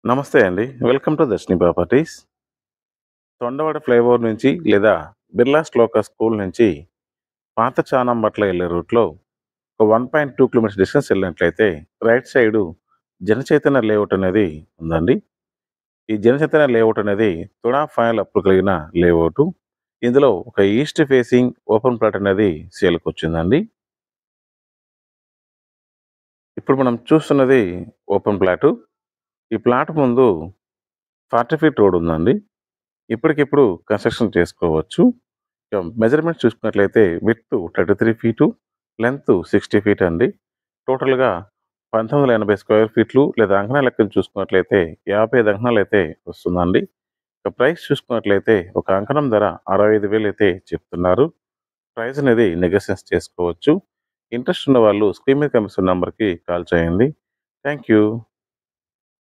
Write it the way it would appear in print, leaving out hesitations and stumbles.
నమస్తే అండి. Welcome to Darshini properties. Tondavada flyover నుంచి లేదా బిర్లా శ్లోక స్కూల్ నుంచి పాత చానంబట్ల వెళ్ళే రూట్‌లో ఒక 1.2 కిలోమీటర్స్ డిస్టెన్స్ వెళ్ళినట్లయితే రైట్ సైడు జనచైతన్య లేఅవుట్ అనేది ఉందండి. ఈ జనచైతన్య లేఅవుట్ అనేది తుడా ఫైనల్ అప్రూవల్ కలిగిన లేఅవుటు. ఇందులో ఒక ఈస్ట్ ఫేసింగ్ ఓపెన్ ప్లాట్ అనేది సేల్‌కొచ్చిందండి. ఇప్పుడు మనం చూస్తున్నది ఓపెన్ ప్లాటు. ఈ ప్లాట్ ముందు 40 ఫీట్ రోడ్ ఉందండి. ఇప్పటికిప్పుడు కన్‌స్ట్రక్షన్ చేసుకోవచ్చు. మెజర్‌మెంట్స్ చూసుకున్నట్లయితే విడ్త్ 33 ఫీటు, లెంగ్త్ 60 ఫీట్ అండి. టోటల్‌గా 1980 స్క్వేర్ ఫీట్లు లేదా అంకణాల లెక్కన చూసుకున్నట్లయితే 55 అంకణాలైతే వస్తుందండి. ఇక ప్రైస్ చూసుకున్నట్లయితే ఒక అంకణం ధర 65,000 అయితే చెప్తున్నారు. ప్రైస్ అనేది నెగోషియేట్ చేసుకోవచ్చు. ఇంట్రెస్ట్ ఉన్న వాళ్ళు స్క్రీన్ మీద కనిపిస్తున్న నంబర్‌కి కాల్ చేయండి. Thank you.